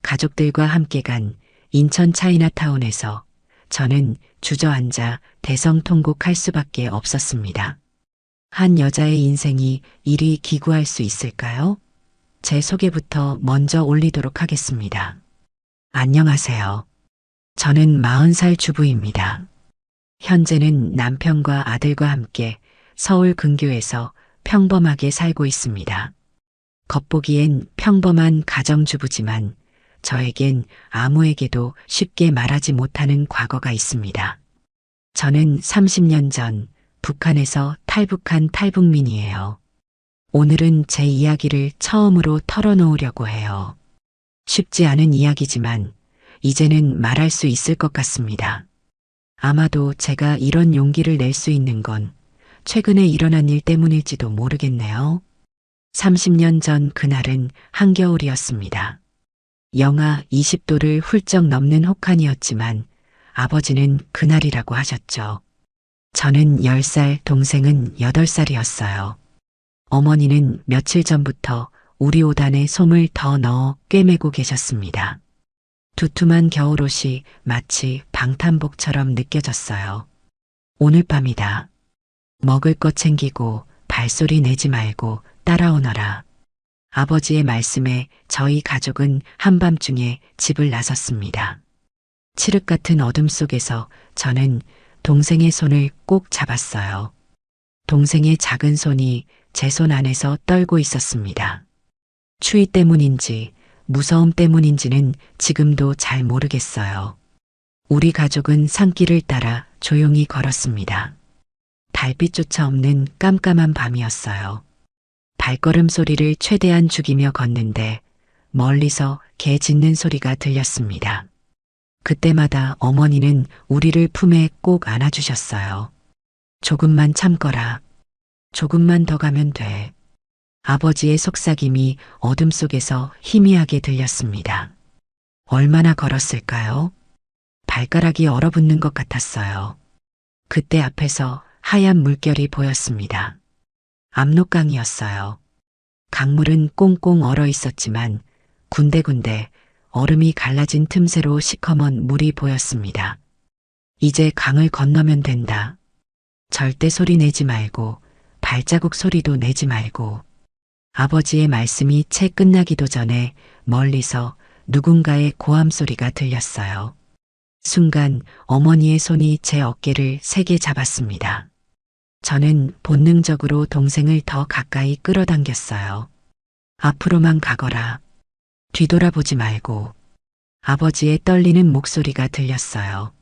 가족들과 함께 간 인천 차이나타운에서 저는 주저앉아 대성통곡할 수밖에 없었습니다. 한 여자의 인생이 이리 기구할 수 있을까요? 제 소개부터 먼저 올리도록 하겠습니다. 안녕하세요. 저는 40살 주부입니다. 현재는 남편과 아들과 함께 서울 근교에서 평범하게 살고 있습니다. 겉보기엔 평범한 가정주부지만 저에겐 아무에게도 쉽게 말하지 못하는 과거가 있습니다. 저는 30년 전 북한에서 탈북한 탈북민이에요. 오늘은 제 이야기를 처음으로 털어놓으려고 해요. 쉽지 않은 이야기지만 이제는 말할 수 있을 것 같습니다. 아마도 제가 이런 용기를 낼 수 있는 건 최근에 일어난 일 때문일지도 모르겠네요. 30년 전 그날은 한겨울이었습니다. 영하 20도를 훌쩍 넘는 혹한이었지만 아버지는 그날이라고 하셨죠. 저는 10살, 동생은 8살이었어요. 어머니는 며칠 전부터 우리 옷 안에 솜을 더 넣어 꿰매고 계셨습니다. 두툼한 겨울옷이 마치 방탄복처럼 느껴졌어요. 오늘 밤이다. 먹을 것 챙기고 발소리 내지 말고 따라오너라. 아버지의 말씀에 저희 가족은 한밤중에 집을 나섰습니다. 칠흑 같은 어둠 속에서 저는 동생의 손을 꼭 잡았어요. 동생의 작은 손이 제 손 안에서 떨고 있었습니다. 추위 때문인지 무서움 때문인지는 지금도 잘 모르겠어요. 우리 가족은 산길을 따라 조용히 걸었습니다. 달빛조차 없는 깜깜한 밤이었어요. 발걸음 소리를 최대한 죽이며 걷는데 멀리서 개 짖는 소리가 들렸습니다. 그때마다 어머니는 우리를 품에 꼭 안아주셨어요. 조금만 참거라. 조금만 더 가면 돼. 아버지의 속삭임이 어둠 속에서 희미하게 들렸습니다. 얼마나 걸었을까요? 발가락이 얼어붙는 것 같았어요. 그때 앞에서 하얀 물결이 보였습니다. 압록강이었어요. 강물은 꽁꽁 얼어 있었지만 군데군데 얼음이 갈라진 틈새로 시커먼 물이 보였습니다. 이제 강을 건너면 된다. 절대 소리 내지 말고 발자국 소리도 내지 말고. 아버지의 말씀이 채 끝나기도 전에 멀리서 누군가의 고함 소리가 들렸어요. 순간 어머니의 손이 제 어깨를 세게 잡았습니다. 저는 본능적으로 동생을 더 가까이 끌어당겼어요. 앞으로만 가거라. 뒤돌아보지 말고. 아버지의 떨리는 목소리가 들렸어요.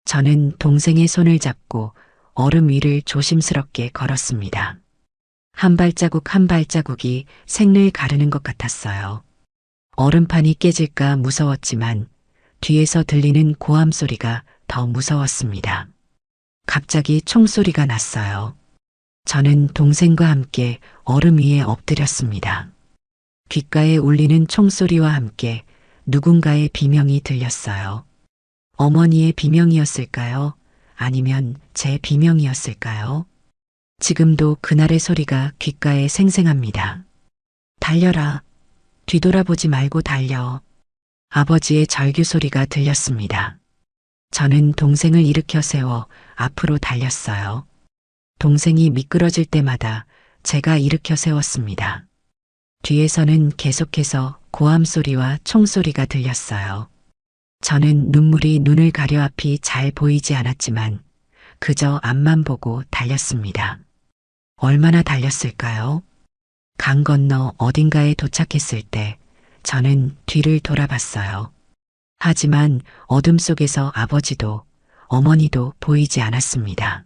저는 동생의 손을 잡고 얼음 위를 조심스럽게 걸었습니다. 한 발자국 한 발자국이 생을 가르는 것 같았어요. 얼음판이 깨질까 무서웠지만 뒤에서 들리는 고함 소리가 더 무서웠습니다. 갑자기 총소리가 났어요. 저는 동생과 함께 얼음 위에 엎드렸습니다. 귓가에 울리는 총소리와 함께 누군가의 비명이 들렸어요. 어머니의 비명이었을까요? 아니면 제 비명이었을까요? 지금도 그날의 소리가 귓가에 생생합니다. 달려라. 뒤돌아보지 말고 달려. 아버지의 절규 소리가 들렸습니다. 저는 동생을 일으켜 세워 앞으로 달렸어요. 동생이 미끄러질 때마다 제가 일으켜 세웠습니다. 뒤에서는 계속해서 고함 소리와 총소리가 들렸어요. 저는 눈물이 눈을 가려 앞이 잘 보이지 않았지만 그저 앞만 보고 달렸습니다. 얼마나 달렸을까요? 강 건너 어딘가에 도착했을 때 저는 뒤를 돌아봤어요. 하지만 어둠 속에서 아버지도 어머니도 보이지 않았습니다.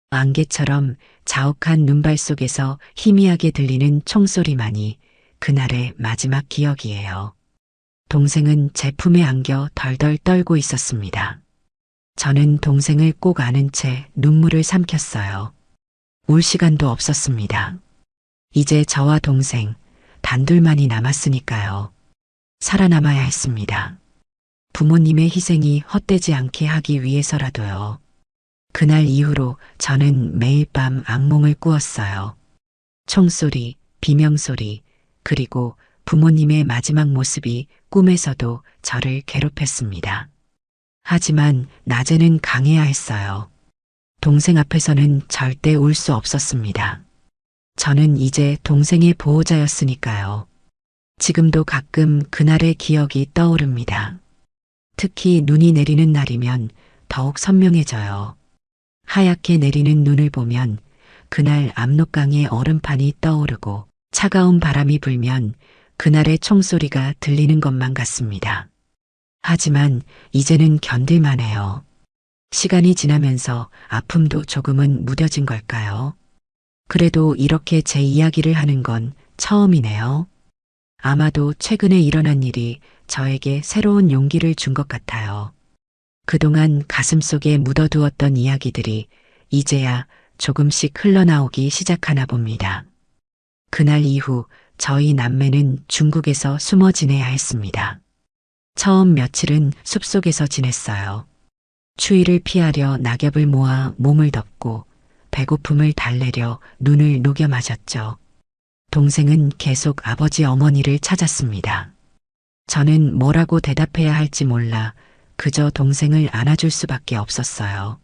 안개처럼 자욱한 눈발 속에서 희미하게 들리는 총소리만이 그날의 마지막 기억이에요. 동생은 제 품에 안겨 덜덜 떨고 있었습니다. 저는 동생을 꼭 안은 채 눈물을 삼켰어요. 울 시간도 없었습니다. 이제 저와 동생 단둘만이 남았으니까요. 살아남아야 했습니다. 부모님의 희생이 헛되지 않게 하기 위해서라도요. 그날 이후로 저는 매일 밤 악몽을 꾸었어요. 총소리, 비명소리, 그리고 부모님의 마지막 모습이 꿈에서도 저를 괴롭혔습니다. 하지만 낮에는 강해야 했어요. 동생 앞에서는 절대 울 수 없었습니다. 저는 이제 동생의 보호자였으니까요. 지금도 가끔 그날의 기억이 떠오릅니다. 특히 눈이 내리는 날이면 더욱 선명해져요. 하얗게 내리는 눈을 보면 그날 압록강의 얼음판이 떠오르고 차가운 바람이 불면 그날의 총소리가 들리는 것만 같습니다. 하지만 이제는 견딜만해요. 시간이 지나면서 아픔도 조금은 무뎌진 걸까요? 그래도 이렇게 제 이야기를 하는 건 처음이네요. 아마도 최근에 일어난 일이 저에게 새로운 용기를 준 것 같아요. 그동안 가슴속에 묻어두었던 이야기들이 이제야 조금씩 흘러나오기 시작하나 봅니다. 그날 이후 저희 남매는 중국에서 숨어 지내야 했습니다. 처음 며칠은 숲속에서 지냈어요. 추위를 피하려 낙엽을 모아 몸을 덮고 배고픔을 달래려 눈을 녹여 마셨죠. 동생은 계속 아버지 어머니를 찾았습니다. 저는 뭐라고 대답해야 할지 몰라 그저 동생을 안아줄 수밖에 없었어요.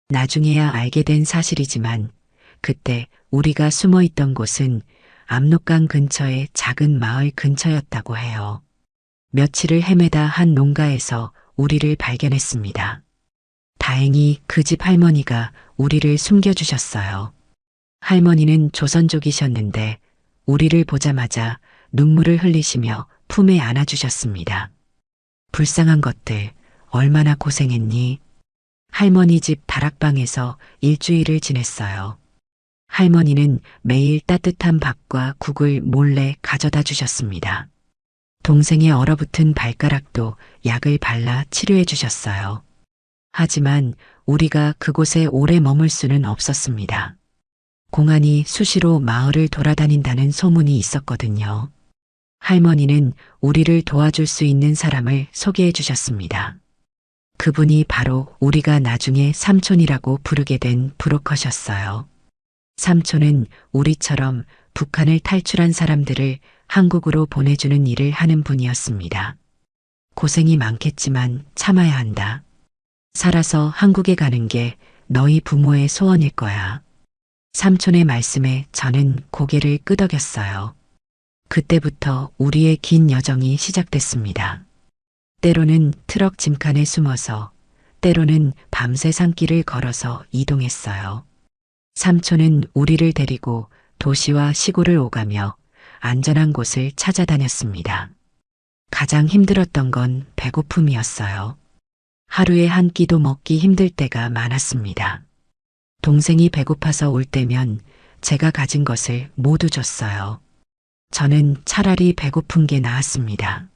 나중에야 알게 된 사실이지만 그때 우리가 숨어 있던 곳은 압록강 근처의 작은 마을 근처였다고 해요. 며칠을 헤매다 한 농가에서 우리를 발견했습니다. 다행히 그 집 할머니가 우리를 숨겨주셨어요. 할머니는 조선족이셨는데 우리를 보자마자 눈물을 흘리시며 품에 안아주셨습니다. 불쌍한 것들, 얼마나 고생했니? 할머니 집 다락방에서 일주일을 지냈어요. 할머니는 매일 따뜻한 밥과 국을 몰래 가져다 주셨습니다. 동생의 얼어붙은 발가락도 약을 발라 치료해 주셨어요. 하지만 우리가 그곳에 오래 머물 수는 없었습니다. 공안이 수시로 마을을 돌아다닌다는 소문이 있었거든요. 할머니는 우리를 도와줄 수 있는 사람을 소개해 주셨습니다. 그분이 바로 우리가 나중에 삼촌이라고 부르게 된 브로커셨어요. 삼촌은 우리처럼 북한을 탈출한 사람들을 한국으로 보내주는 일을 하는 분이었습니다. 고생이 많겠지만 참아야 한다. 살아서 한국에 가는 게 너희 부모의 소원일 거야. 삼촌의 말씀에 저는 고개를 끄덕였어요. 그때부터 우리의 긴 여정이 시작됐습니다. 때로는 트럭 짐칸에 숨어서, 때로는 밤새 산길을 걸어서 이동했어요. 삼촌은 우리를 데리고 도시와 시골을 오가며 안전한 곳을 찾아다녔습니다. 가장 힘들었던 건 배고픔이었어요. 하루에 한 끼도 먹기 힘들 때가 많았습니다. 동생이 배고파서 올 때면 제가 가진 것을 모두 줬어요. 저는 차라리 배고픈 게 나았습니다.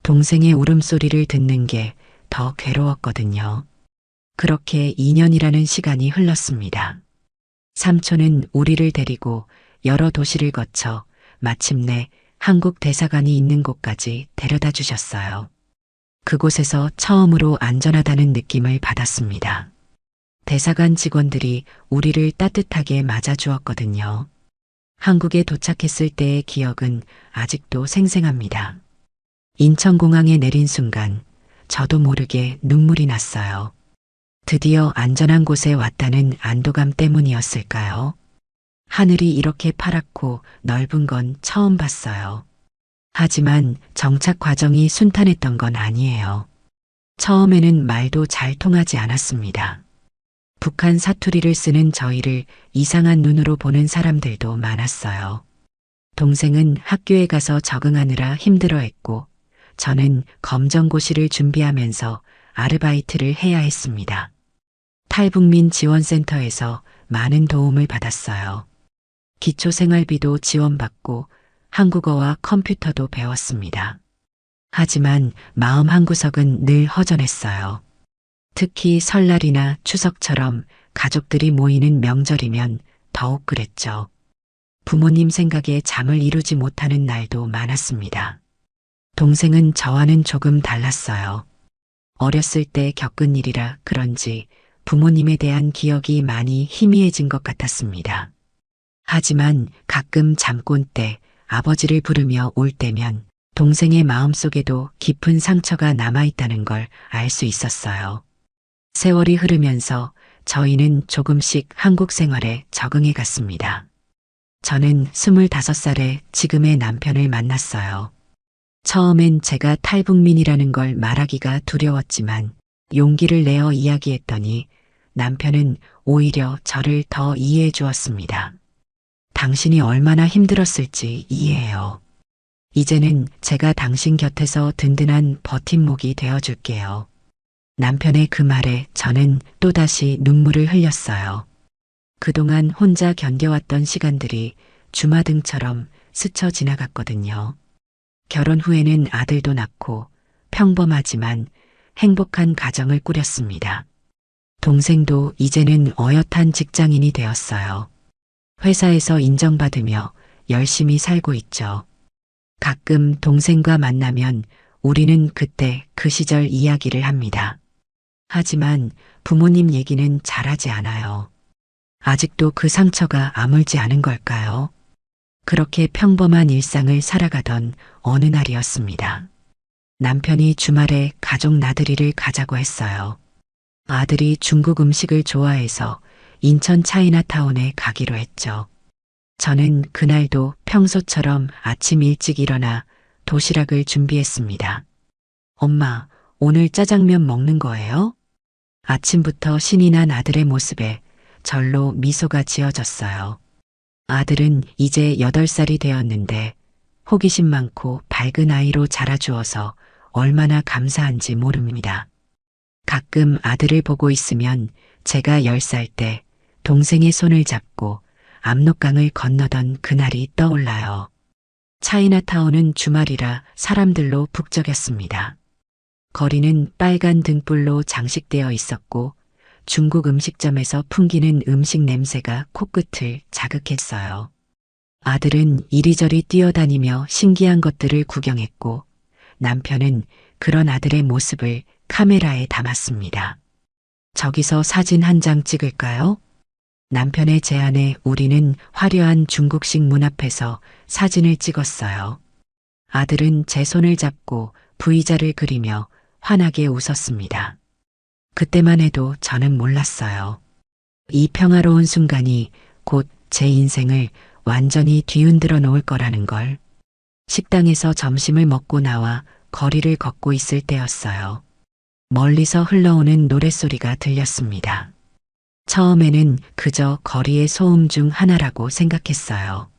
동생의 울음소리를 듣는 게 더 괴로웠거든요. 그렇게 2년이라는 시간이 흘렀습니다. 삼촌은 우리를 데리고 여러 도시를 거쳐 마침내 한국 대사관이 있는 곳까지 데려다 주셨어요. 그곳에서 처음으로 안전하다는 느낌을 받았습니다. 대사관 직원들이 우리를 따뜻하게 맞아주었거든요. 한국에 도착했을 때의 기억은 아직도 생생합니다. 인천공항에 내린 순간 저도 모르게 눈물이 났어요. 드디어 안전한 곳에 왔다는 안도감 때문이었을까요? 하늘이 이렇게 파랗고 넓은 건 처음 봤어요. 하지만 정착 과정이 순탄했던 건 아니에요. 처음에는 말도 잘 통하지 않았습니다. 북한 사투리를 쓰는 저희를 이상한 눈으로 보는 사람들도 많았어요. 동생은 학교에 가서 적응하느라 힘들어했고 저는 검정고시를 준비하면서 아르바이트를 해야 했습니다. 탈북민 지원센터에서 많은 도움을 받았어요. 기초생활비도 지원받고 한국어와 컴퓨터도 배웠습니다. 하지만 마음 한구석은 늘 허전했어요. 특히 설날이나 추석처럼 가족들이 모이는 명절이면 더욱 그랬죠. 부모님 생각에 잠을 이루지 못하는 날도 많았습니다. 동생은 저와는 조금 달랐어요. 어렸을 때 겪은 일이라 그런지 부모님에 대한 기억이 많이 희미해진 것 같았습니다. 하지만 가끔 잠꼰 때 아버지를 부르며 올 때면 동생의 마음속에도 깊은 상처가 남아있다는 걸 알 수 있었어요. 세월이 흐르면서 저희는 조금씩 한국 생활에 적응해 갔습니다. 저는 25살에 지금의 남편을 만났어요. 처음엔 제가 탈북민이라는 걸 말하기가 두려웠지만 용기를 내어 이야기했더니 남편은 오히려 저를 더 이해해 주었습니다. 당신이 얼마나 힘들었을지 이해해요. 이제는 제가 당신 곁에서 든든한 버팀목이 되어줄게요. 남편의 그 말에 저는 또다시 눈물을 흘렸어요. 그동안 혼자 견뎌왔던 시간들이 주마등처럼 스쳐 지나갔거든요. 결혼 후에는 아들도 낳고 평범하지만 행복한 가정을 꾸렸습니다. 동생도 이제는 어엿한 직장인이 되었어요. 회사에서 인정받으며 열심히 살고 있죠. 가끔 동생과 만나면 우리는 그때 그 시절 이야기를 합니다. 하지만 부모님 얘기는 잘하지 않아요. 아직도 그 상처가 아물지 않은 걸까요? 그렇게 평범한 일상을 살아가던 어느 날이었습니다. 남편이 주말에 가족 나들이를 가자고 했어요. 아들이 중국 음식을 좋아해서 인천 차이나타운에 가기로 했죠. 저는 그날도 평소처럼 아침 일찍 일어나 도시락을 준비했습니다. 엄마, 오늘 짜장면 먹는 거예요? 아침부터 신이 난 아들의 모습에 절로 미소가 지어졌어요. 아들은 이제 8살이 되었는데 호기심 많고 밝은 아이로 자라주어서 얼마나 감사한지 모릅니다. 가끔 아들을 보고 있으면 제가 10살 때 동생의 손을 잡고 압록강을 건너던 그날이 떠올라요. 차이나타운은 주말이라 사람들로 북적였습니다. 거리는 빨간 등불로 장식되어 있었고 중국 음식점에서 풍기는 음식 냄새가 코끝을 자극했어요. 아들은 이리저리 뛰어다니며 신기한 것들을 구경했고 남편은 그런 아들의 모습을 카메라에 담았습니다. 저기서 사진 한 장 찍을까요? 남편의 제안에 우리는 화려한 중국식 문 앞에서 사진을 찍었어요. 아들은 제 손을 잡고 V자를 그리며 환하게 웃었습니다. 그때만 해도 저는 몰랐어요. 이 평화로운 순간이 곧 제 인생을 완전히 뒤흔들어 놓을 거라는 걸. 식당에서 점심을 먹고 나와 거리를 걷고 있을 때였어요. 멀리서 흘러오는 노랫소리가 들렸습니다. 처음에는 그저 거리의 소음 중 하나라고 생각했어요.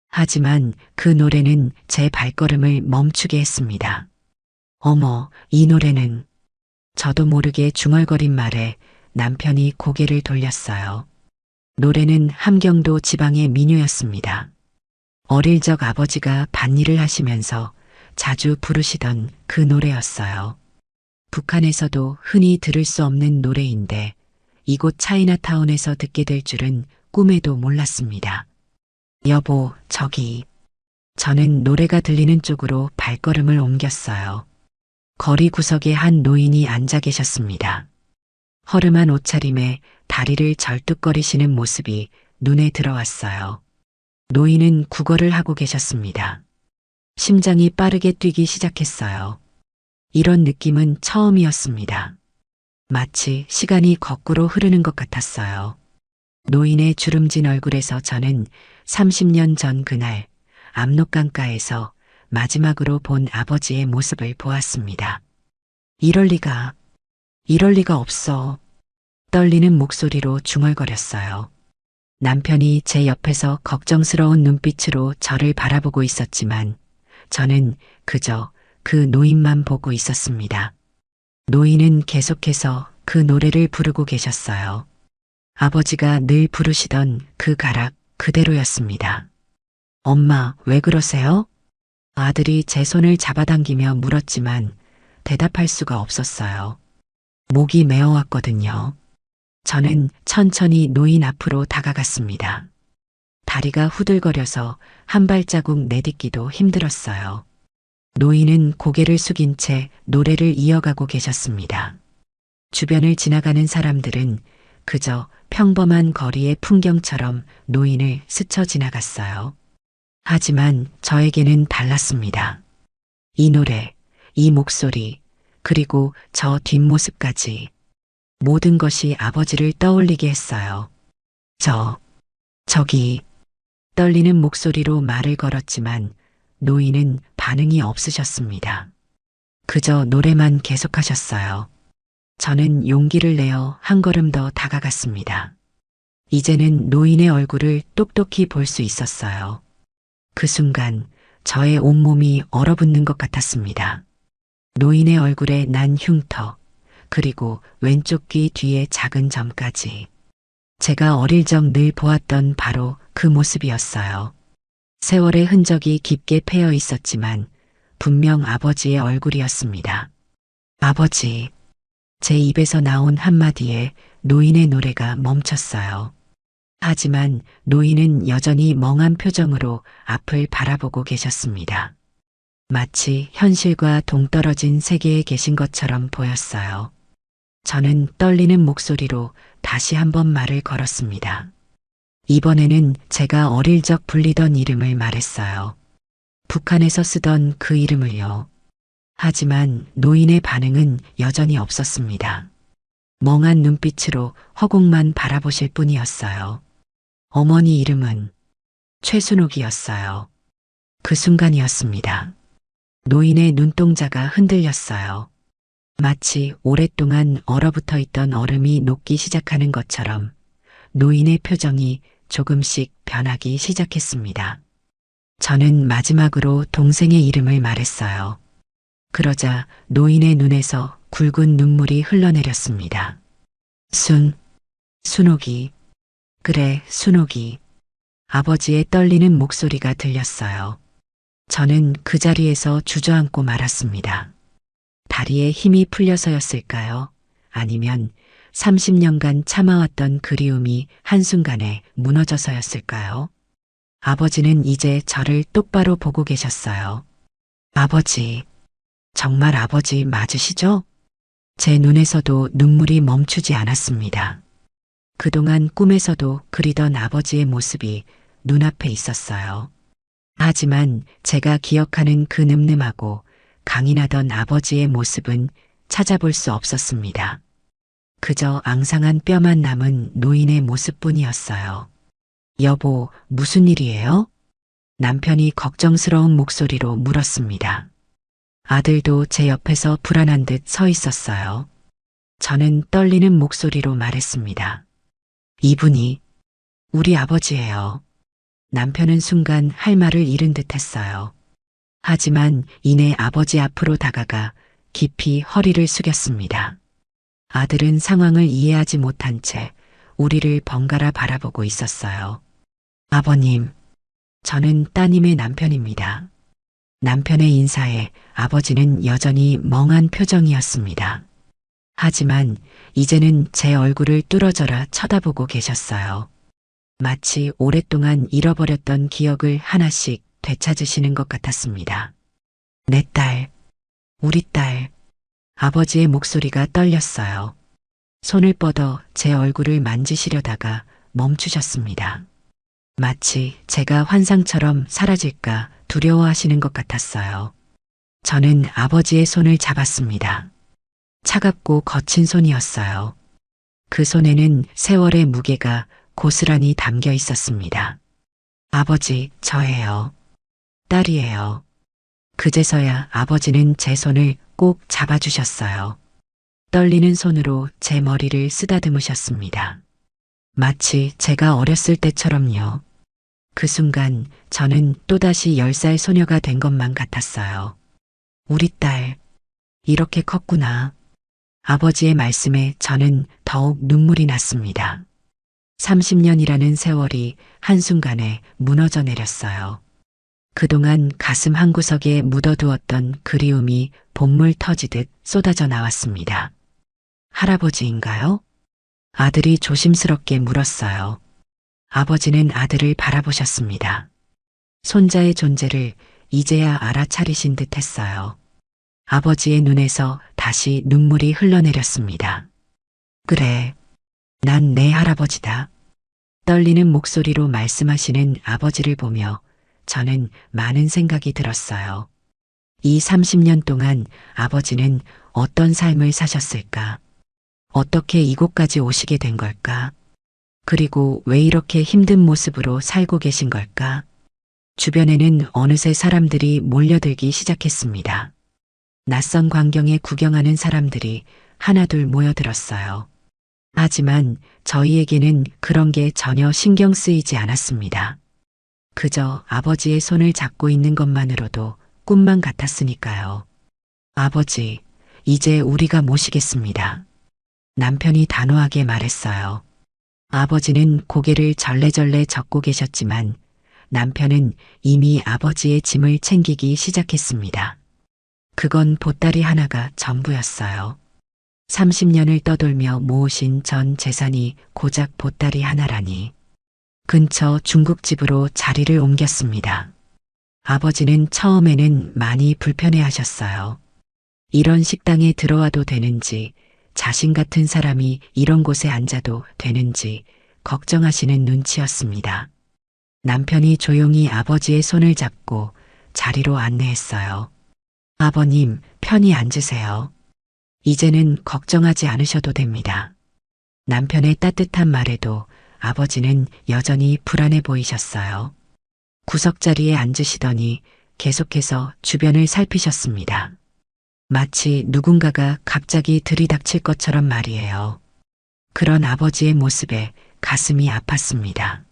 하지만 그 노래는 제 발걸음을 멈추게 했습니다. 어머, 이 노래는. 저도 모르게 중얼거린 말에 남편이 고개를 돌렸어요. 노래는 함경도 지방의 민요였습니다. 어릴 적 아버지가 밭일을 하시면서 자주 부르시던 그 노래였어요. 북한에서도 흔히 들을 수 없는 노래인데 이곳 차이나타운에서 듣게 될 줄은 꿈에도 몰랐습니다. 여보, 저기. 저는 노래가 들리는 쪽으로 발걸음을 옮겼어요. 거리 구석에 한 노인이 앉아 계셨습니다. 허름한 옷차림에 다리를 절뚝거리시는 모습이 눈에 들어왔어요. 노인은 국어를 하고 계셨습니다. 심장이 빠르게 뛰기 시작했어요. 이런 느낌은 처음이었습니다. 마치 시간이 거꾸로 흐르는 것 같았어요. 노인의 주름진 얼굴에서 저는 30년 전 그날 압록강가에서 마지막으로 본 아버지의 모습을 보았습니다. 이럴 리가 없어. 떨리는 목소리로 중얼거렸어요. 남편이 제 옆에서 걱정스러운 눈빛으로 저를 바라보고 있었지만 저는 그저 그 노인만 보고 있었습니다. 노인은 계속해서 그 노래를 부르고 계셨어요. 아버지가 늘 부르시던 그 가락 그대로였습니다. 엄마, 왜 그러세요? 아들이 제 손을 잡아당기며 물었지만 대답할 수가 없었어요. 목이 메어왔거든요. 저는 천천히 노인 앞으로 다가갔습니다. 다리가 후들거려서 한 발자국 내딛기도 힘들었어요. 노인은 고개를 숙인 채 노래를 이어가고 계셨습니다. 주변을 지나가는 사람들은 그저 평범한 거리의 풍경처럼 노인을 스쳐 지나갔어요. 하지만 저에게는 달랐습니다. 이 노래, 이 목소리, 그리고 저 뒷모습까지 모든 것이 아버지를 떠올리게 했어요. 저기, 떨리는 목소리로 말을 걸었지만 노인은 반응이 없으셨습니다. 그저 노래만 계속하셨어요. 저는 용기를 내어 한 걸음 더 다가갔습니다. 이제는 노인의 얼굴을 똑똑히 볼 수 있었어요. 그 순간 저의 온몸이 얼어붙는 것 같았습니다. 노인의 얼굴에 난 흉터, 그리고 왼쪽 귀 뒤에 작은 점까지. 제가 어릴 적 늘 보았던 바로 그 모습이었어요. 세월의 흔적이 깊게 패여 있었지만 분명 아버지의 얼굴이었습니다. 아버지. 제 입에서 나온 한마디에 노인의 노래가 멈췄어요. 하지만 노인은 여전히 멍한 표정으로 앞을 바라보고 계셨습니다. 마치 현실과 동떨어진 세계에 계신 것처럼 보였어요. 저는 떨리는 목소리로 다시 한번 말을 걸었습니다. 이번에는 제가 어릴 적 불리던 이름을 말했어요. 북한에서 쓰던 그 이름을요. 하지만 노인의 반응은 여전히 없었습니다. 멍한 눈빛으로 허공만 바라보실 뿐이었어요. 어머니 이름은 최순옥이었어요. 그 순간이었습니다. 노인의 눈동자가 흔들렸어요. 마치 오랫동안 얼어붙어 있던 얼음이 녹기 시작하는 것처럼 노인의 표정이 조금씩 변하기 시작했습니다. 저는 마지막으로 동생의 이름을 말했어요. 그러자 노인의 눈에서 굵은 눈물이 흘러내렸습니다. 순옥이. 그래, 순옥이. 아버지의 떨리는 목소리가 들렸어요. 저는 그 자리에서 주저앉고 말았습니다. 다리에 힘이 풀려서였을까요? 아니면 30년간 참아왔던 그리움이 한순간에 무너져서였을까요? 아버지는 이제 저를 똑바로 보고 계셨어요. 아버지, 정말 아버지 맞으시죠? 제 눈에서도 눈물이 멈추지 않았습니다. 그동안 꿈에서도 그리던 아버지의 모습이 눈앞에 있었어요. 하지만 제가 기억하는 그 늠름하고 강인하던 아버지의 모습은 찾아볼 수 없었습니다. 그저 앙상한 뼈만 남은 노인의 모습뿐이었어요. 여보, 무슨 일이에요? 남편이 걱정스러운 목소리로 물었습니다. 아들도 제 옆에서 불안한 듯 서 있었어요. 저는 떨리는 목소리로 말했습니다. 이분이 우리 아버지예요. 남편은 순간 할 말을 잃은 듯 했어요. 하지만 이내 아버지 앞으로 다가가 깊이 허리를 숙였습니다. 아들은 상황을 이해하지 못한 채 우리를 번갈아 바라보고 있었어요. 아버님, 저는 따님의 남편입니다. 남편의 인사에 아버지는 여전히 멍한 표정이었습니다. 하지만 이제는 제 얼굴을 뚫어져라 쳐다보고 계셨어요. 마치 오랫동안 잃어버렸던 기억을 하나씩 되찾으시는 것 같았습니다. 내 딸, 우리 딸. 아버지의 목소리가 떨렸어요. 손을 뻗어 제 얼굴을 만지시려다가 멈추셨습니다. 마치 제가 환상처럼 사라질까 두려워하시는 것 같았어요. 저는 아버지의 손을 잡았습니다. 차갑고 거친 손이었어요. 그 손에는 세월의 무게가 고스란히 담겨 있었습니다. 아버지, 저예요. 딸이에요. 그제서야 아버지는 제 손을 꼭 잡아주셨어요. 떨리는 손으로 제 머리를 쓰다듬으셨습니다. 마치 제가 어렸을 때처럼요. 그 순간 저는 또다시 10살 소녀가 된 것만 같았어요. 우리 딸, 이렇게 컸구나. 아버지의 말씀에 저는 더욱 눈물이 났습니다. 30년이라는 세월이 한순간에 무너져 내렸어요. 그동안 가슴 한구석에 묻어두었던 그리움이 본물 터지듯 쏟아져 나왔습니다. 할아버지인가요? 아들이 조심스럽게 물었어요. 아버지는 아들을 바라보셨습니다. 손자의 존재를 이제야 알아차리신 듯 했어요. 아버지의 눈에서 다시 눈물이 흘러내렸습니다. 그래, 난 내 할아버지다. 떨리는 목소리로 말씀하시는 아버지를 보며 저는 많은 생각이 들었어요. 이 30년 동안 아버지는 어떤 삶을 사셨을까? 어떻게 이곳까지 오시게 된 걸까? 그리고 왜 이렇게 힘든 모습으로 살고 계신 걸까? 주변에는 어느새 사람들이 몰려들기 시작했습니다. 낯선 광경에 구경하는 사람들이 하나둘 모여들었어요. 하지만 저희에게는 그런 게 전혀 신경 쓰이지 않았습니다. 그저 아버지의 손을 잡고 있는 것만으로도 꿈만 같았으니까요. 아버지, 이제 우리가 모시겠습니다. 남편이 단호하게 말했어요. 아버지는 고개를 절레절레 젓고 계셨지만 남편은 이미 아버지의 짐을 챙기기 시작했습니다. 그건 보따리 하나가 전부였어요. 30년을 떠돌며 모으신 전 재산이 고작 보따리 하나라니. 근처 중국집으로 자리를 옮겼습니다. 아버지는 처음에는 많이 불편해하셨어요. 이런 식당에 들어와도 되는지, 자신 같은 사람이 이런 곳에 앉아도 되는지 걱정하시는 눈치였습니다. 남편이 조용히 아버지의 손을 잡고 자리로 안내했어요. 아버님, 편히 앉으세요. 이제는 걱정하지 않으셔도 됩니다. 남편의 따뜻한 말에도 아버지는 여전히 불안해 보이셨어요. 구석자리에 앉으시더니 계속해서 주변을 살피셨습니다. 마치 누군가가 갑자기 들이닥칠 것처럼 말이에요. 그런 아버지의 모습에 가슴이 아팠습니다.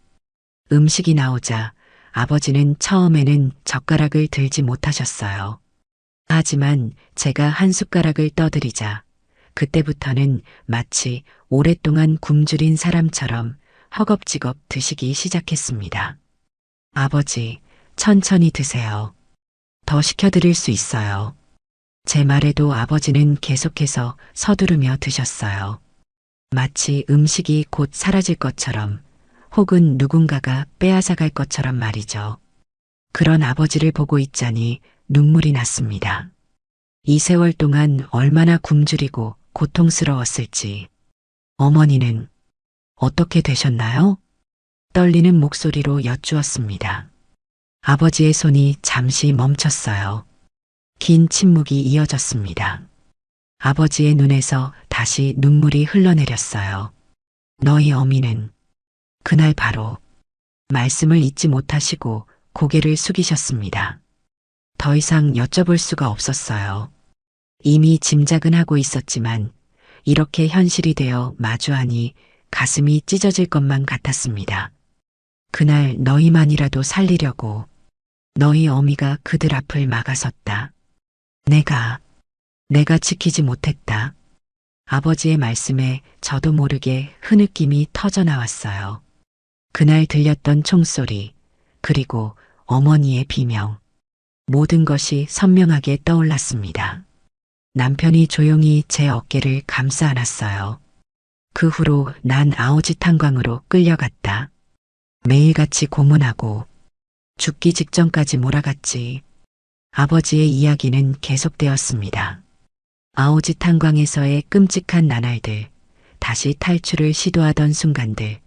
음식이 나오자 아버지는 처음에는 젓가락을 들지 못하셨어요. 하지만 제가 한 숟가락을 떠드리자 그때부터는 마치 오랫동안 굶주린 사람처럼 허겁지겁 드시기 시작했습니다. 아버지, 천천히 드세요. 더 시켜드릴 수 있어요. 제 말에도 아버지는 계속해서 서두르며 드셨어요. 마치 음식이 곧 사라질 것처럼 혹은 누군가가 빼앗아갈 것처럼 말이죠. 그런 아버지를 보고 있자니 눈물이 났습니다. 이 세월 동안 얼마나 굶주리고 고통스러웠을지. 어머니는 어떻게 되셨나요? 떨리는 목소리로 여쭈었습니다. 아버지의 손이 잠시 멈췄어요. 긴 침묵이 이어졌습니다. 아버지의 눈에서 다시 눈물이 흘러내렸어요. 너희 어미는 그날 바로 말씀을 잇지 못하시고 고개를 숙이셨습니다. 더 이상 여쭤볼 수가 없었어요. 이미 짐작은 하고 있었지만 이렇게 현실이 되어 마주하니 가슴이 찢어질 것만 같았습니다. 그날 너희만이라도 살리려고 너희 어미가 그들 앞을 막아섰다. 내가 지키지 못했다. 아버지의 말씀에 저도 모르게 흐느낌이 터져 나왔어요. 그날 들렸던 총소리, 그리고 어머니의 비명. 모든 것이 선명하게 떠올랐습니다. 남편이 조용히 제 어깨를 감싸 안았어요. 그 후로 난 아오지 탄광으로 끌려갔다. 매일같이 고문하고 죽기 직전까지 몰아갔지. 아버지의 이야기는 계속되었습니다. 아오지 탄광에서의 끔찍한 나날들, 다시 탈출을 시도하던 순간들,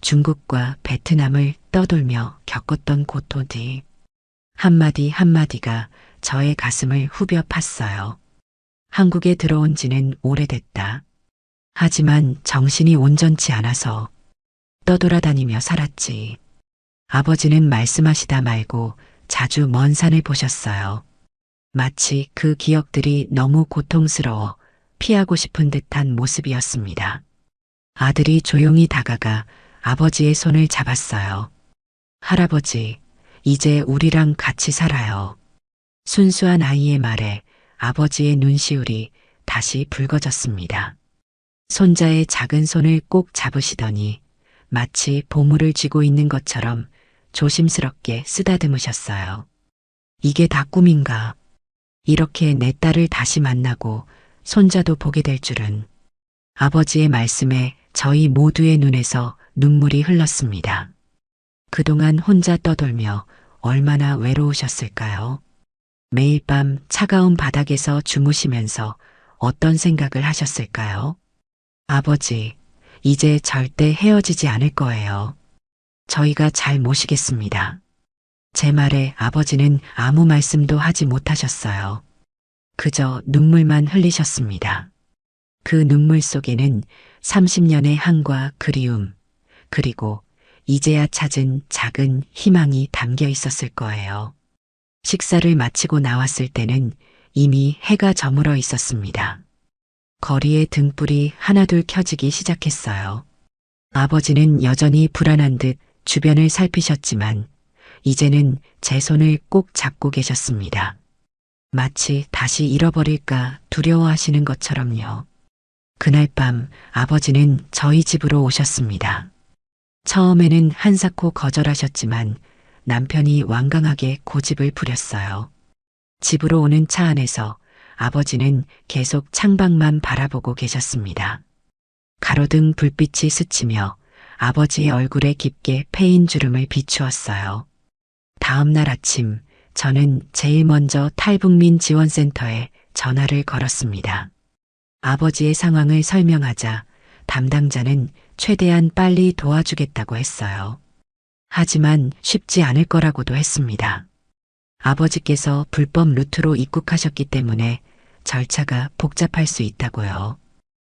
중국과 베트남을 떠돌며 겪었던 고통들. 한마디 한마디가 저의 가슴을 후벼 팠어요. 한국에 들어온 지는 오래됐다. 하지만 정신이 온전치 않아서 떠돌아다니며 살았지. 아버지는 말씀하시다 말고 자주 먼 산을 보셨어요. 마치 그 기억들이 너무 고통스러워 피하고 싶은 듯한 모습이었습니다. 아들이 조용히 다가가 아버지의 손을 잡았어요. 할아버지, 이제 우리랑 같이 살아요. 순수한 아이의 말에 아버지의 눈시울이 다시 붉어졌습니다. 손자의 작은 손을 꼭 잡으시더니 마치 보물을 쥐고 있는 것처럼 조심스럽게 쓰다듬으셨어요. 이게 다 꿈인가? 이렇게 내 딸을 다시 만나고 손자도 보게 될 줄은. 아버지의 말씀에 저희 모두의 눈에서 눈물이 흘렀습니다. 그동안 혼자 떠돌며 얼마나 외로우셨을까요? 매일 밤 차가운 바닥에서 주무시면서 어떤 생각을 하셨을까요? 아버지, 이제 절대 헤어지지 않을 거예요. 저희가 잘 모시겠습니다. 제 말에 아버지는 아무 말씀도 하지 못하셨어요. 그저 눈물만 흘리셨습니다. 그 눈물 속에는 30년의 한과 그리움, 그리고 이제야 찾은 작은 희망이 담겨 있었을 거예요. 식사를 마치고 나왔을 때는 이미 해가 저물어 있었습니다. 거리에 등불이 하나둘 켜지기 시작했어요. 아버지는 여전히 불안한 듯 주변을 살피셨지만 이제는 제 손을 꼭 잡고 계셨습니다. 마치 다시 잃어버릴까 두려워하시는 것처럼요. 그날 밤 아버지는 저희 집으로 오셨습니다. 처음에는 한사코 거절하셨지만 남편이 완강하게 고집을 부렸어요. 집으로 오는 차 안에서 아버지는 계속 창밖만 바라보고 계셨습니다. 가로등 불빛이 스치며 아버지의 얼굴에 깊게 패인 주름을 비추었어요. 다음 날 아침 저는 제일 먼저 탈북민 지원센터에 전화를 걸었습니다. 아버지의 상황을 설명하자 담당자는 최대한 빨리 도와주겠다고 했어요. 하지만 쉽지 않을 거라고도 했습니다. 아버지께서 불법 루트로 입국하셨기 때문에 절차가 복잡할 수 있다고요.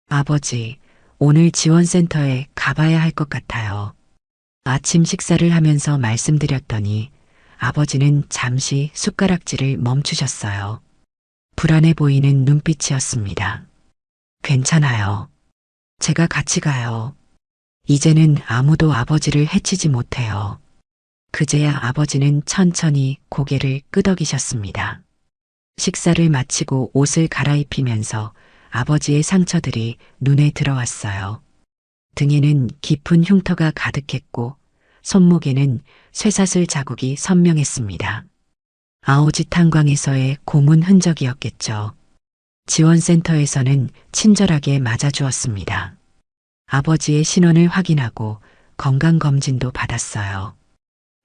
아버지, 오늘 지원센터에 가봐야 할 것 같아요. 아침 식사를 하면서 말씀드렸더니 아버지는 잠시 숟가락질을 멈추셨어요. 불안해 보이는 눈빛이었습니다. 괜찮아요. 제가 같이 가요. 이제는 아무도 아버지를 해치지 못해요. 그제야 아버지는 천천히 고개를 끄덕이셨습니다. 식사를 마치고 옷을 갈아입히면서 아버지의 상처들이 눈에 들어왔어요. 등에는 깊은 흉터가 가득했고 손목에는 쇠사슬 자국이 선명했습니다. 아오지 탄광에서의 고문 흔적이었겠죠. 지원센터에서는 친절하게 맞아주었습니다. 아버지의 신원을 확인하고 건강검진도 받았어요.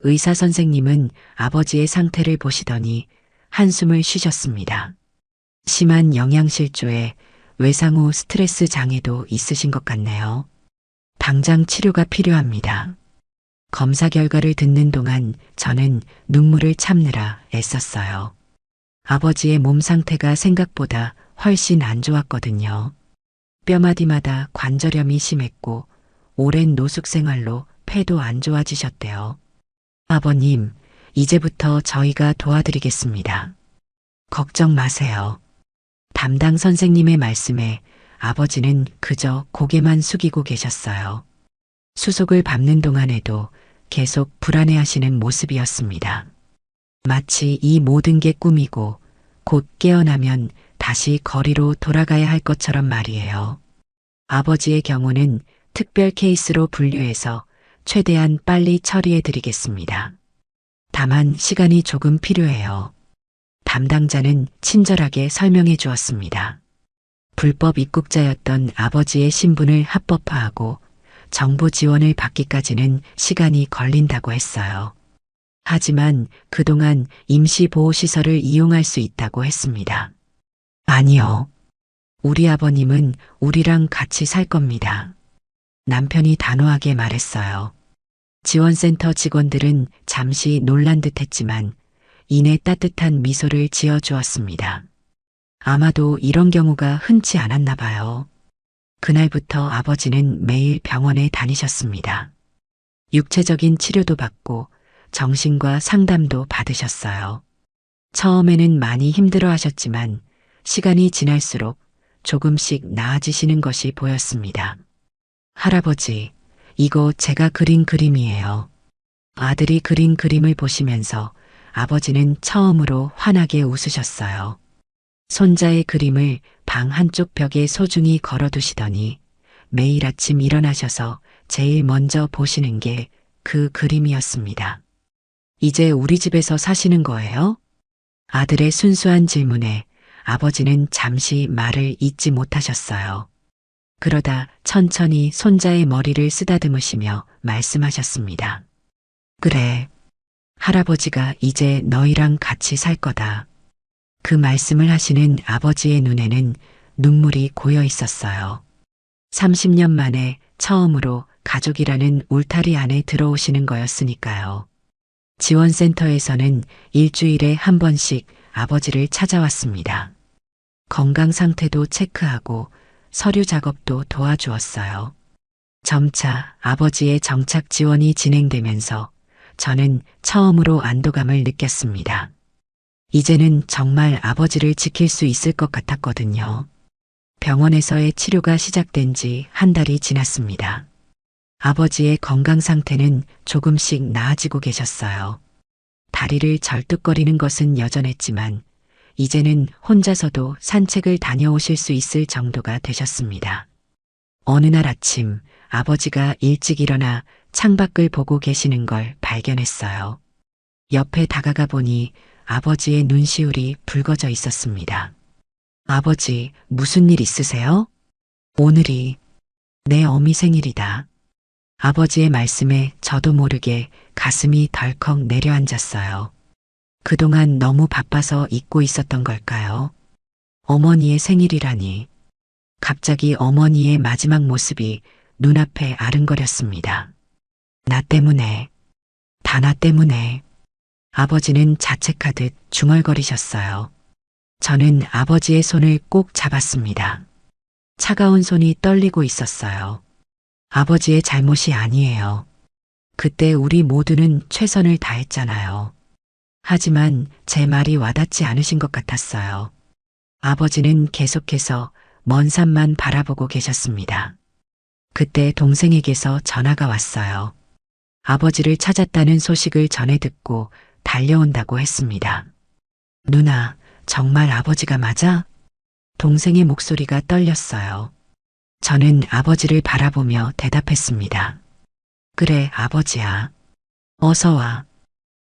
의사 선생님은 아버지의 상태를 보시더니 한숨을 쉬셨습니다. 심한 영양실조에 외상 후 스트레스 장애도 있으신 것 같네요. 당장 치료가 필요합니다. 검사 결과를 듣는 동안 저는 눈물을 참느라 애썼어요. 아버지의 몸 상태가 생각보다 훨씬 안 좋았거든요. 뼈마디마다 관절염이 심했고 오랜 노숙 생활로 폐도 안 좋아지셨대요. 아버님, 이제부터 저희가 도와드리겠습니다. 걱정 마세요. 담당 선생님의 말씀에 아버지는 그저 고개만 숙이고 계셨어요. 수속을 밟는 동안에도 계속 불안해하시는 모습이었습니다. 마치 이 모든 게 꿈이고 곧 깨어나면 다시 거리로 돌아가야 할 것처럼 말이에요. 아버지의 경우는 특별 케이스로 분류해서 최대한 빨리 처리해 드리겠습니다. 다만 시간이 조금 필요해요. 담당자는 친절하게 설명해 주었습니다. 불법 입국자였던 아버지의 신분을 합법화하고 정부 지원을 받기까지는 시간이 걸린다고 했어요. 하지만 그동안 임시보호시설을 이용할 수 있다고 했습니다. 아니요. 우리 아버님은 우리랑 같이 살 겁니다. 남편이 단호하게 말했어요. 지원센터 직원들은 잠시 놀란 듯 했지만 이내 따뜻한 미소를 지어주었습니다. 아마도 이런 경우가 흔치 않았나 봐요. 그날부터 아버지는 매일 병원에 다니셨습니다. 육체적인 치료도 받고 정신과 상담도 받으셨어요. 처음에는 많이 힘들어 하셨지만 시간이 지날수록 조금씩 나아지시는 것이 보였습니다. 할아버지, 이거 제가 그린 그림이에요. 아들이 그린 그림을 보시면서 아버지는 처음으로 환하게 웃으셨어요. 손자의 그림을 방 한쪽 벽에 소중히 걸어두시더니 매일 아침 일어나셔서 제일 먼저 보시는 게 그 그림이었습니다. 이제 우리 집에서 사시는 거예요? 아들의 순수한 질문에 아버지는 잠시 말을 잇지 못하셨어요. 그러다 천천히 손자의 머리를 쓰다듬으시며 말씀하셨습니다. 그래, 할아버지가 이제 너희랑 같이 살 거다. 그 말씀을 하시는 아버지의 눈에는 눈물이 고여 있었어요. 30년 만에 처음으로 가족이라는 울타리 안에 들어오시는 거였으니까요. 지원센터에서는 일주일에 한 번씩 아버지를 찾아왔습니다. 건강 상태도 체크하고 서류 작업도 도와주었어요. 점차 아버지의 정착 지원이 진행되면서 저는 처음으로 안도감을 느꼈습니다. 이제는 정말 아버지를 지킬 수 있을 것 같았거든요. 병원에서의 치료가 시작된 지 한 달이 지났습니다. 아버지의 건강 상태는 조금씩 나아지고 계셨어요. 다리를 절뚝거리는 것은 여전했지만 이제는 혼자서도 산책을 다녀오실 수 있을 정도가 되셨습니다. 어느 날 아침 아버지가 일찍 일어나 창밖을 보고 계시는 걸 발견했어요. 옆에 다가가 보니 아버지의 눈시울이 붉어져 있었습니다. 아버지, 무슨 일 있으세요? 오늘이 내 어미 생일이다. 아버지의 말씀에 저도 모르게 가슴이 덜컥 내려앉았어요. 그동안 너무 바빠서 잊고 있었던 걸까요? 어머니의 생일이라니. 갑자기 어머니의 마지막 모습이 눈앞에 아른거렸습니다. 나 때문에, 다 나 때문에. 아버지는 자책하듯 중얼거리셨어요. 저는 아버지의 손을 꼭 잡았습니다. 차가운 손이 떨리고 있었어요. 아버지의 잘못이 아니에요. 그때 우리 모두는 최선을 다했잖아요. 하지만 제 말이 와닿지 않으신 것 같았어요. 아버지는 계속해서 먼 산만 바라보고 계셨습니다. 그때 동생에게서 전화가 왔어요. 아버지를 찾았다는 소식을 전해 듣고 달려온다고 했습니다. 누나, 정말 아버지가 맞아? 동생의 목소리가 떨렸어요. 저는 아버지를 바라보며 대답했습니다. 그래, 아버지야. 어서 와.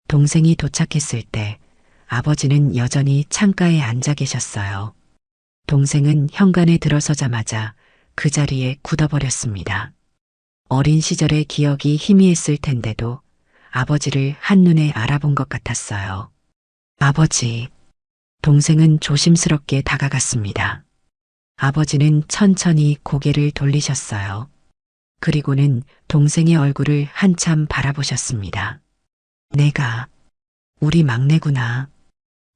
동생이 도착했을 때 아버지는 여전히 창가에 앉아 계셨어요. 동생은 현관에 들어서자마자 그 자리에 굳어버렸습니다. 어린 시절의 기억이 희미했을 텐데도 아버지를 한눈에 알아본 것 같았어요. 아버지. 동생은 조심스럽게 다가갔습니다. 아버지는 천천히 고개를 돌리셨어요. 그리고는 동생의 얼굴을 한참 바라보셨습니다. 내가 우리 막내구나.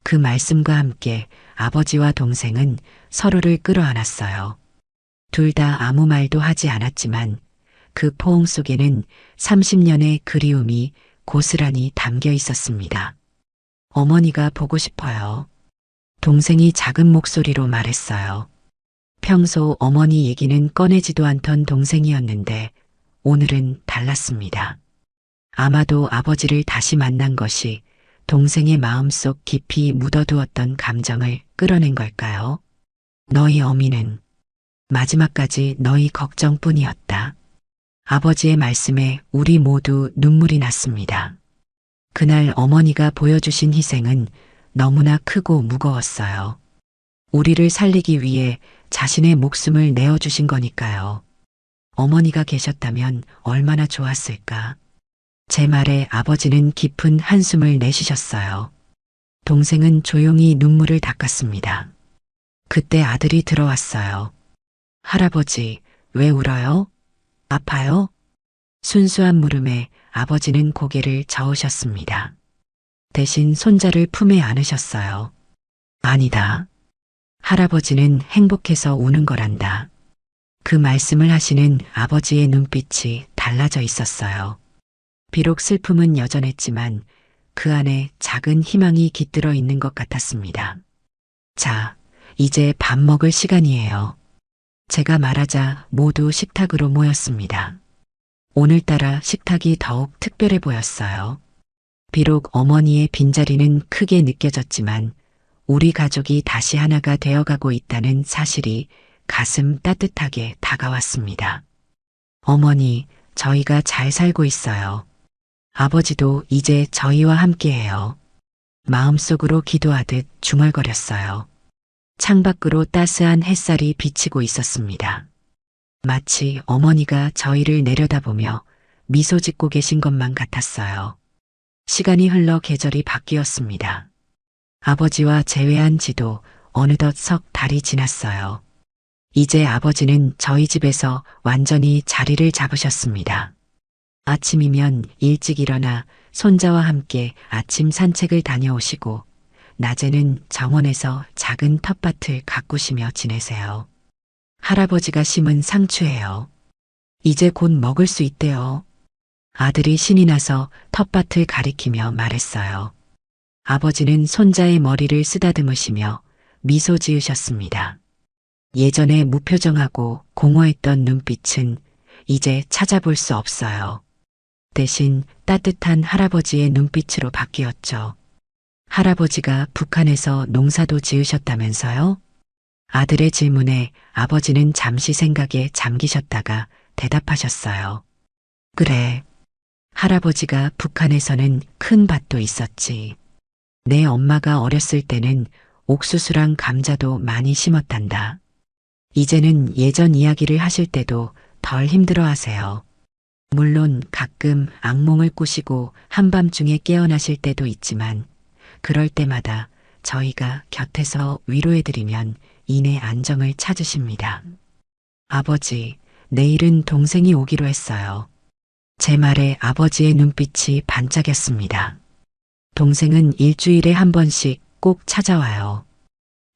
그 말씀과 함께 아버지와 동생은 서로를 끌어안았어요. 둘 다 아무 말도 하지 않았지만 그 포옹 속에는 30년의 그리움이 고스란히 담겨 있었습니다. 어머니가 보고 싶어요. 동생이 작은 목소리로 말했어요. 평소 어머니 얘기는 꺼내지도 않던 동생이었는데 오늘은 달랐습니다. 아마도 아버지를 다시 만난 것이 동생의 마음속 깊이 묻어두었던 감정을 끌어낸 걸까요? 너희 어미는 마지막까지 너희 걱정뿐이었다. 아버지의 말씀에 우리 모두 눈물이 났습니다. 그날 어머니가 보여주신 희생은 너무나 크고 무거웠어요. 우리를 살리기 위해 자신의 목숨을 내어주신 거니까요. 어머니가 계셨다면 얼마나 좋았을까. 제 말에 아버지는 깊은 한숨을 내쉬셨어요. 동생은 조용히 눈물을 닦았습니다. 그때 아들이 들어왔어요. 할아버지, 왜 울어요? 아파요? 순수한 물음에 아버지는 고개를 저으셨습니다. 대신 손자를 품에 안으셨어요. 아니다. 할아버지는 행복해서 우는 거란다. 그 말씀을 하시는 아버지의 눈빛이 달라져 있었어요. 비록 슬픔은 여전했지만 그 안에 작은 희망이 깃들어 있는 것 같았습니다. 자, 이제 밥 먹을 시간이에요. 제가 말하자 모두 식탁으로 모였습니다. 오늘따라 식탁이 더욱 특별해 보였어요. 비록 어머니의 빈자리는 크게 느껴졌지만 우리 가족이 다시 하나가 되어가고 있다는 사실이 가슴 따뜻하게 다가왔습니다. 어머니, 저희가 잘 살고 있어요. 아버지도 이제 저희와 함께해요. 마음속으로 기도하듯 중얼거렸어요. 창밖으로 따스한 햇살이 비치고 있었습니다. 마치 어머니가 저희를 내려다보며 미소 짓고 계신 것만 같았어요. 시간이 흘러 계절이 바뀌었습니다. 아버지와 재회한 지도 어느덧 석 달이 지났어요. 이제 아버지는 저희 집에서 완전히 자리를 잡으셨습니다. 아침이면 일찍 일어나 손자와 함께 아침 산책을 다녀오시고 낮에는 정원에서 작은 텃밭을 가꾸시며 지내세요. 할아버지가 심은 상추예요. 이제 곧 먹을 수 있대요. 아들이 신이 나서 텃밭을 가리키며 말했어요. 아버지는 손자의 머리를 쓰다듬으시며 미소 지으셨습니다. 예전에 무표정하고 공허했던 눈빛은 이제 찾아볼 수 없어요. 대신 따뜻한 할아버지의 눈빛으로 바뀌었죠. 할아버지가 북한에서 농사도 지으셨다면서요? 아들의 질문에 아버지는 잠시 생각에 잠기셨다가 대답하셨어요. 그래. 할아버지가 북한에서는 큰 밭도 있었지. 내 엄마가 어렸을 때는 옥수수랑 감자도 많이 심었단다. 이제는 예전 이야기를 하실 때도 덜 힘들어 하세요. 물론 가끔 악몽을 꾸시고 한밤중에 깨어나실 때도 있지만 그럴 때마다 저희가 곁에서 위로해드리면 이내 안정을 찾으십니다. 아버지, 내일은 동생이 오기로 했어요. 제 말에 아버지의 눈빛이 반짝였습니다. 동생은 일주일에 한 번씩 꼭 찾아와요.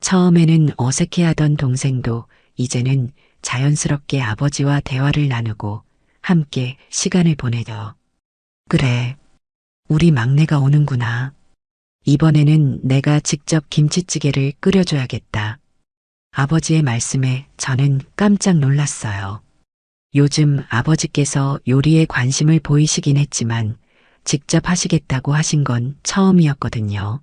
처음에는 어색해하던 동생도 이제는 자연스럽게 아버지와 대화를 나누고 함께 시간을 보내죠. 그래, 우리 막내가 오는구나. 이번에는 내가 직접 김치찌개를 끓여줘야겠다. 아버지의 말씀에 저는 깜짝 놀랐어요. 요즘 아버지께서 요리에 관심을 보이시긴 했지만 직접 하시겠다고 하신 건 처음이었거든요.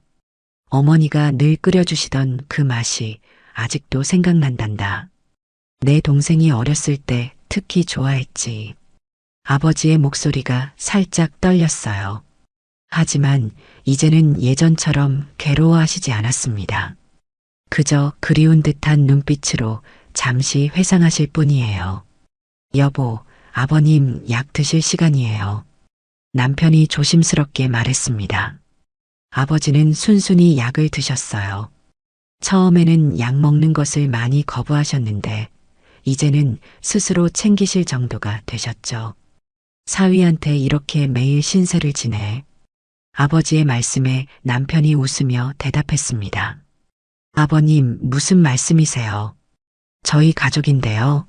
어머니가 늘 끓여주시던 그 맛이 아직도 생각난단다. 내 동생이 어렸을 때 특히 좋아했지. 아버지의 목소리가 살짝 떨렸어요. 하지만 이제는 예전처럼 괴로워하시지 않았습니다. 그저 그리운 듯한 눈빛으로 잠시 회상하실 뿐이에요. 여보, 아버님 약 드실 시간이에요. 남편이 조심스럽게 말했습니다. 아버지는 순순히 약을 드셨어요. 처음에는 약 먹는 것을 많이 거부하셨는데 이제는 스스로 챙기실 정도가 되셨죠. 사위한테 이렇게 매일 신세를 지내. 아버지의 말씀에 남편이 웃으며 대답했습니다. 아버님, 무슨 말씀이세요? 저희 가족인데요.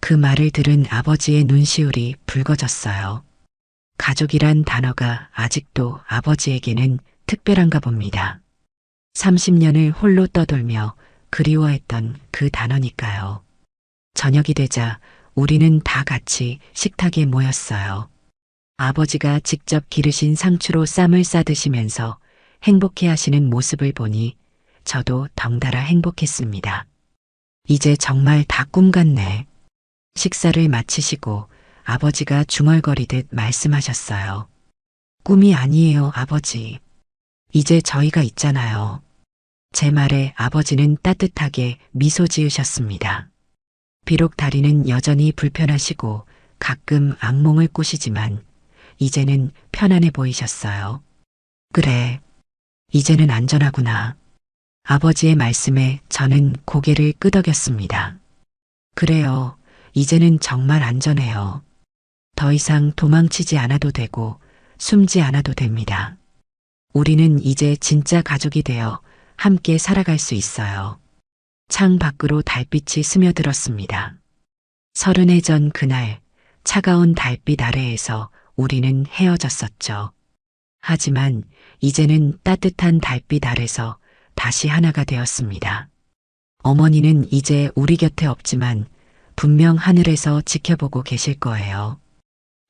그 말을 들은 아버지의 눈시울이 붉어졌어요. 가족이란 단어가 아직도 아버지에게는 특별한가 봅니다. 30년을 홀로 떠돌며 그리워했던 그 단어니까요. 저녁이 되자 우리는 다 같이 식탁에 모였어요. 아버지가 직접 기르신 상추로 쌈을 싸드시면서 행복해 하시는 모습을 보니 저도 덩달아 행복했습니다. 이제 정말 다 꿈 같네. 식사를 마치시고 아버지가 중얼거리듯 말씀하셨어요. 꿈이 아니에요, 아버지. 이제 저희가 있잖아요. 제 말에 아버지는 따뜻하게 미소 지으셨습니다. 비록 다리는 여전히 불편하시고 가끔 악몽을 꾸시지만 이제는 편안해 보이셨어요. 그래, 이제는 안전하구나. 아버지의 말씀에 저는 고개를 끄덕였습니다. 그래요, 이제는 정말 안전해요. 더 이상 도망치지 않아도 되고 숨지 않아도 됩니다. 우리는 이제 진짜 가족이 되어 함께 살아갈 수 있어요. 창 밖으로 달빛이 스며들었습니다. 30해 전 그날 차가운 달빛 아래에서 우리는 헤어졌었죠. 하지만 이제는 따뜻한 달빛 아래서 다시 하나가 되었습니다. 어머니는 이제 우리 곁에 없지만 분명 하늘에서 지켜보고 계실 거예요.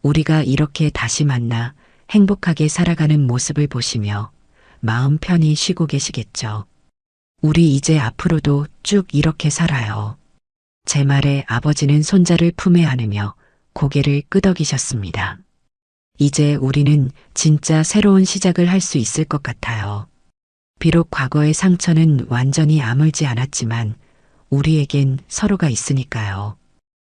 우리가 이렇게 다시 만나 행복하게 살아가는 모습을 보시며 마음 편히 쉬고 계시겠죠. 우리 이제 앞으로도 쭉 이렇게 살아요. 제 말에 아버지는 손자를 품에 안으며 고개를 끄덕이셨습니다. 이제 우리는 진짜 새로운 시작을 할 수 있을 것 같아요. 비록 과거의 상처는 완전히 아물지 않았지만 우리에겐 서로가 있으니까요.